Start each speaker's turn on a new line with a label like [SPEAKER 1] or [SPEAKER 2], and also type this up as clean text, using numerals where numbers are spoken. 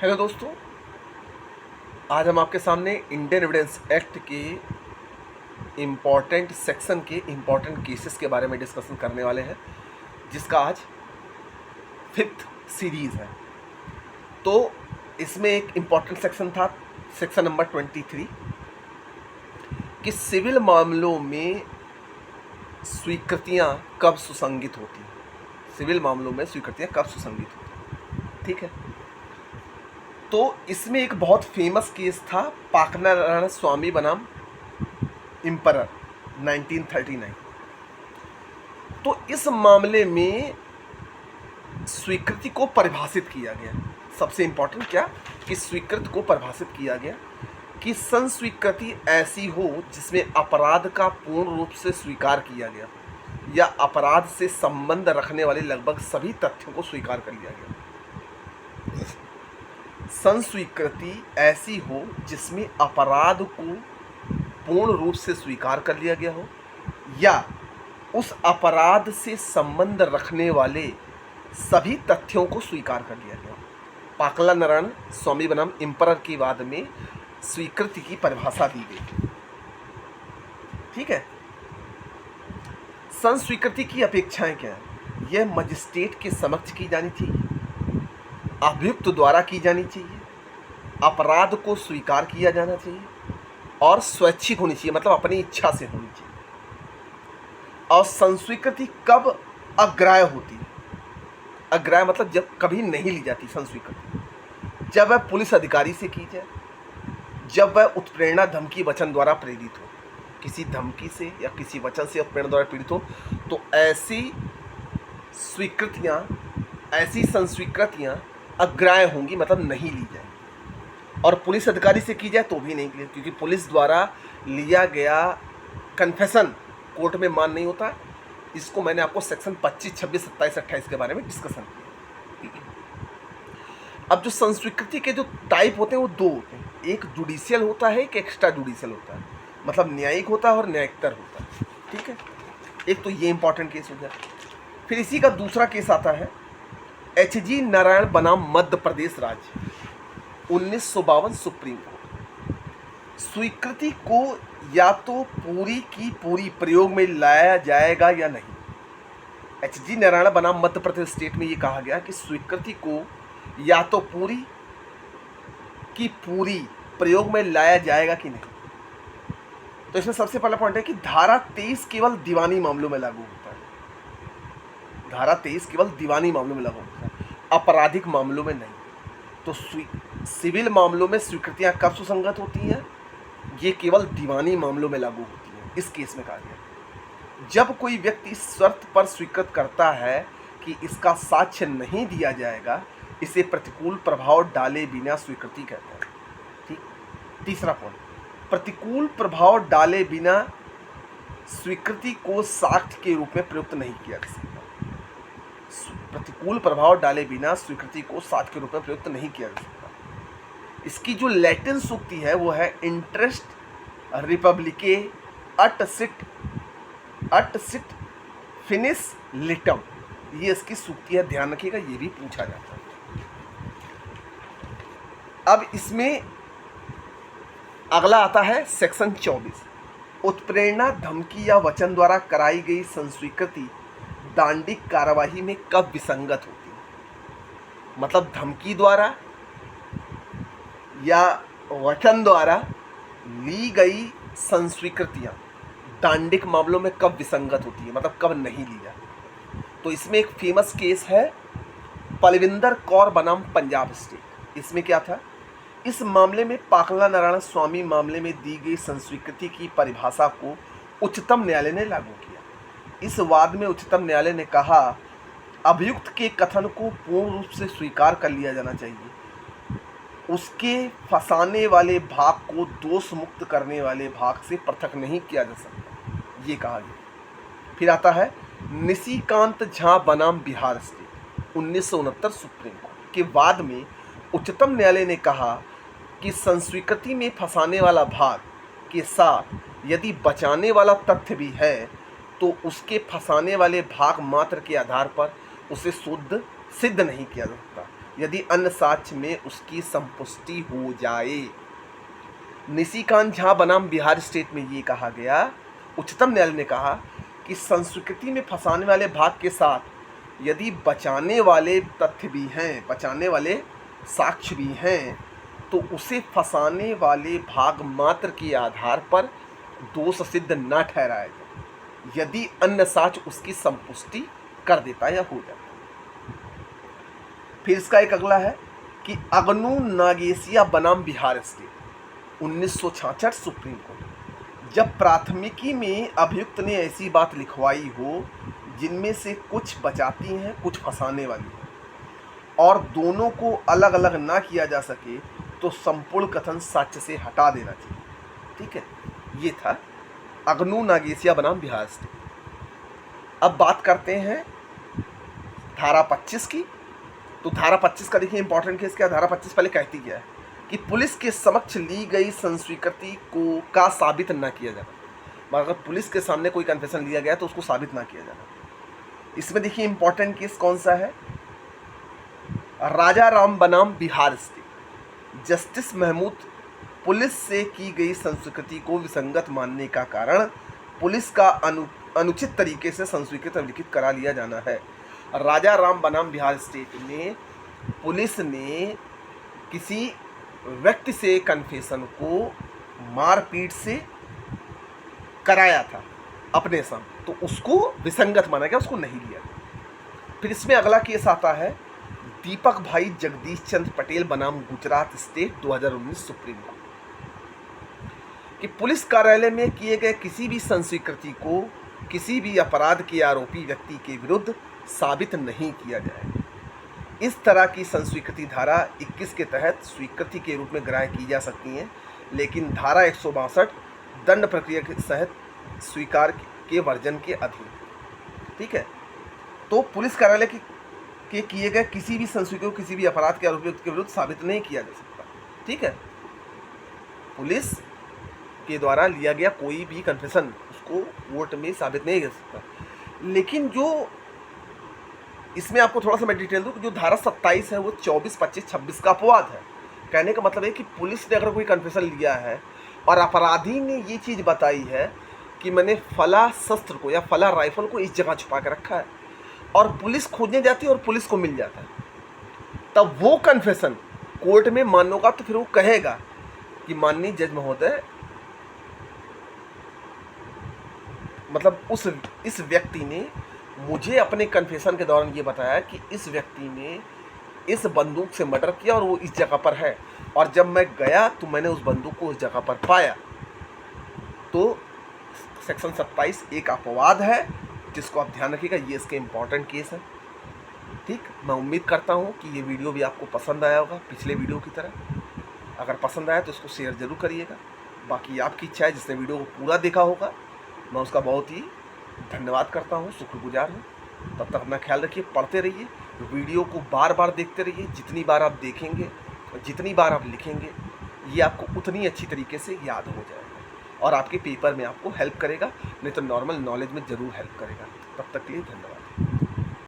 [SPEAKER 1] Hello दोस्तों, आज हम आपके सामने इंडियन एविडेंस एक्ट के इम्पॉर्टेंट सेक्शन के इम्पॉर्टेंट केसेस के बारे में डिस्कशन करने वाले हैं, जिसका आज 5th सीरीज़ है। तो इसमें एक इम्पॉर्टेंट सेक्शन था, सेक्शन नंबर 23, कि सिविल मामलों में स्वीकृतियाँ कब सुसंगित होती हैं। सिविल मामलों में स्वीकृतियाँ कब सुसंगित होती हैं, ठीक है। तो इसमें एक बहुत फेमस केस था, पाकनारायण स्वामी बनाम इम्परर 1939। तो इस मामले में स्वीकृति को परिभाषित किया गया। सबसे इम्पोर्टेंट क्या कि स्वीकृति को परिभाषित किया गया कि संस्वीकृति ऐसी हो जिसमें अपराध का पूर्ण रूप से स्वीकार किया गया या अपराध से संबंध रखने वाले लगभग सभी तथ्यों को स्वीकार कर लिया गया। संस्वीकृति ऐसी हो जिसमें अपराध को पूर्ण रूप से स्वीकार कर लिया गया हो या उस अपराध से संबंध रखने वाले सभी तथ्यों को स्वीकार कर लिया गया। पाकनारायण स्वामी बनाम इम्परर के बाद में स्वीकृति की परिभाषा दी गई, ठीक है। संस्वीकृति की अपेक्षाएं क्या है? यह मजिस्ट्रेट के समक्ष की जानी चाहिए, अभियुक्त द्वारा की जानी चाहिए, अपराध को स्वीकार किया जाना चाहिए और स्वैच्छिक होनी चाहिए, मतलब अपनी इच्छा से होनी चाहिए। और संस्वीकृति कब अग्राह्य होती है? अग्राह्य मतलब जब कभी नहीं ली जाती संस्वीकृति, जब वह पुलिस अधिकारी से की जाए, जब वह उत्प्रेरणा धमकी वचन द्वारा प्रेरित हो, किसी धमकी से या किसी वचन से उत्प्रेरणा द्वारा प्रेरित हो, तो ऐसी स्वीकृतियाँ, ऐसी संस्वीकृतियाँ अग्राह्य होंगी, मतलब नहीं ली जाएंगी। और पुलिस अधिकारी से की जाए तो भी नहीं ली, क्योंकि पुलिस द्वारा लिया गया कन्फेशन कोर्ट में मान नहीं होता। इसको मैंने आपको सेक्शन 25, 26, 27, 28 के बारे में डिस्कशन किया। अब जो संस्वीकृति के जो टाइप होते हैं वो दो होते हैं, एक जुडिशियल होता है, एक एक्स्ट्रा जुडिशियल होता है, मतलब न्यायिक होता है और न्यायिकतर होता है, ठीक है। एक तो ये इंपॉर्टेंट केस हो गया। फिर इसी का दूसरा केस आता है H.G. नारायण बनाम मध्य प्रदेश राज्य 1952 सुप्रीम कोर्ट। स्वीकृति को या तो पूरी की पूरी प्रयोग में लाया जाएगा या नहीं। H.G. नारायण बनाम मध्य प्रदेश स्टेट में ये कहा गया कि स्वीकृति को या तो पूरी की पूरी प्रयोग में लाया जाएगा कि नहीं। तो इसमें सबसे पहला पॉइंट है कि धारा 23 केवल दीवानी मामलों में लागू होता है। धारा 23 केवल दीवानी मामलों में लागू होता है, आपराधिक मामलों में नहीं। तो सिविल मामलों में स्वीकृतियां कब सुसंगत होती हैं? ये केवल दीवानी मामलों में लागू होती हैं। इस केस में कहा गया जब कोई व्यक्ति इस शर्त पर स्वीकृत करता है कि इसका साक्ष्य नहीं दिया जाएगा, इसे प्रतिकूल प्रभाव डाले बिना स्वीकृति कहते हैं, ठीक। तीसरा पॉइंट, प्रतिकूल प्रभाव डाले बिना स्वीकृति को साक्ष्य के रूप में प्रयुक्त नहीं किया जा सकता। प्रतिकूल प्रभाव डाले बिना स्वीकृति को साक्ष्य के रूप में प्रयुक्त नहीं किया जा सकता। इसकी जो लैटिन सूक्ति है वो है इंटरेस्ट रिपब्लिके अट सिट फिनिस लिटम। ये इसकी सूक्ति है, ध्यान रखिएगा, ये भी पूछा जाता है। अब इसमें अगला आता है सेक्शन 24, उत्प्रेरणा धमकी या वचन द्वारा कराई गई संस्वीकृति दांडिक कार्यवाही में कब विसंगत होती है। मतलब धमकी द्वारा या वचन द्वारा ली गई संस्वीकृतियां दांडिक मामलों में कब विसंगत होती है, मतलब कब नहीं ली जाती। तो इसमें एक फेमस केस है पलविंदर कौर बनाम पंजाब स्टेट। इसमें क्या था, इस मामले में पाकनारायण स्वामी मामले में दी गई संस्वीकृति की परिभाषा को उच्चतम न्यायालय ने लागू किया। इस वाद में उच्चतम न्यायालय ने कहा अभियुक्त के कथन को पूर्ण रूप से स्वीकार कर लिया जाना चाहिए, उसके फंसाने वाले भाग को दोष मुक्त करने वाले भाग से पृथक नहीं किया जा सकता, ये कहा गया। फिर आता है निशिकांत झा बनाम बिहार स्टेट 1969 सुप्रीम कोर्ट के वाद में उच्चतम न्यायालय ने कहा कि संस्वीकृति में फंसाने वाला भाग के साथ यदि बचाने वाला तथ्य भी है तो उसके फंसाने वाले भाग मात्र के आधार पर उसे सिद्ध नहीं किया जा सकता। यदि अन्य साक्ष्य में उसकी संपुष्टि हो जाए। निशिकांत झा बनाम बिहार स्टेट में ये कहा गया, उच्चतम न्यायालय ने कहा कि संस्कृति में फंसाने वाले भाग के साथ यदि बचाने वाले तथ्य भी हैं, बचाने वाले साक्ष्य भी हैं, तो उसे फंसाने वाले भाग मात्र के आधार पर दोष सिद्ध न ठहराया जाए यदि अन्य साक्ष्य उसकी संपुष्टि कर देता या हो जाता। फिर इसका एक अगला है कि अगनू नागेशिया बनाम बिहार स्टेट 1966 सुप्रीम कोर्ट। जब प्राथमिकी में अभियुक्त ने ऐसी बात लिखवाई हो जिनमें से कुछ बचाती हैं कुछ फंसाने वाली हैं और दोनों को अलग अलग ना किया जा सके तो संपूर्ण कथन साक्ष्य से हटा देना चाहिए। ठीक है, ये था अगनू नागेशिया बनाम बिहार स्टेट। अब बात करते हैं धारा 25 की। तो धारा 25 का देखिए इंपॉर्टेंट केस क्या है। धारा 25 पहले कहती क्या है कि पुलिस के समक्ष ली गई संस्वीकृति को का साबित न किया जाना। मगर अगर पुलिस के सामने कोई कन्फेशन लिया गया तो उसको साबित ना किया जाना। इसमें देखिए इंपॉर्टेंट केस कौन सा है, राजा राम बनाम Bihar state. Justice Mahmood, police से की गई संस्वीकृति को विसंगत मानने का कारण पुलिस का अनुचित तरीके से संस्वीकृत लिखित करा लिया जाना है। राजा राम बनाम बिहार स्टेट में पुलिस ने किसी व्यक्ति से कन्फेशन को मारपीट से कराया था अपने सामने, तो उसको विसंगत माना गया, उसको नहीं लिया गया। फिर इसमें अगला केस आता है दीपक भाई जगदीश चंद्र पटेल बनाम गुजरात स्टेट 2019 सुप्रीम कोर्ट कि पुलिस कार्यालय में किए गए किसी भी संस्वीकृति को किसी भी अपराध के आरोपी व्यक्ति के विरुद्ध साबित नहीं किया जाएगा। इस तरह की संस्वीकृति धारा 21 के तहत स्वीकृति के रूप में ग्रहण की जा सकती हैं, लेकिन धारा 162 दंड प्रक्रिया के तहत स्वीकार के वर्जन के अधीन। ठीक है, तो पुलिस कार्यालय के किए गए किसी भी संस्वीकृति को किसी भी अपराध के आरोपी के विरुद्ध साबित नहीं किया जा सकता। ठीक है, पुलिस के द्वारा लिया गया कोई भी कन्फेशन उसको कोर्ट में साबित नहीं कर सकता। लेकिन जो इसमें आपको थोड़ा सा मैं डिटेल दूँ, जो धारा 27 है वो 24, 25, 26 का अपवाद है। कहने का मतलब है कि पुलिस ने अगर कोई कन्फेशन लिया है और अपराधी ने ये चीज़ बताई है कि मैंने फला शस्त्र को या फला राइफल को इस जगह छुपा के रखा है और पुलिस खोजने जाती है और पुलिस को मिल जाता है, तब वो कन्फेशन कोर्ट में मान्य होगा। तो फिर वो कहेगा कि माननीय जज महोदय, मतलब इस व्यक्ति ने मुझे अपने कन्फेशन के दौरान ये बताया कि इस व्यक्ति ने इस बंदूक से मर्डर किया और वो इस जगह पर है, और जब मैं गया तो मैंने उस बंदूक को उस जगह पर पाया। तो सेक्शन 27 एक अपवाद है जिसको आप ध्यान रखिएगा, ये इसके इम्पॉर्टेंट केस है। ठीक, मैं उम्मीद करता हूँ कि ये वीडियो भी आपको पसंद आया होगा पिछले वीडियो की तरह। अगर पसंद आया तो इसको शेयर ज़रूर करिएगा। बाकी आपकी इच्छा है, जिसने वीडियो को पूरा देखा होगा मैं उसका बहुत ही धन्यवाद करता हूँ, शुक्रगुजार हूँ। तब तक अपना ख्याल रखिए, पढ़ते रहिए, वीडियो को बार बार देखते रहिए। जितनी बार आप देखेंगे, जितनी बार आप लिखेंगे, ये आपको उतनी अच्छी तरीके से याद हो जाएगा और आपके पेपर में आपको हेल्प करेगा, नहीं तो नॉर्मल नॉलेज में ज़रूर हेल्प करेगा। तब तक के लिए धन्यवाद।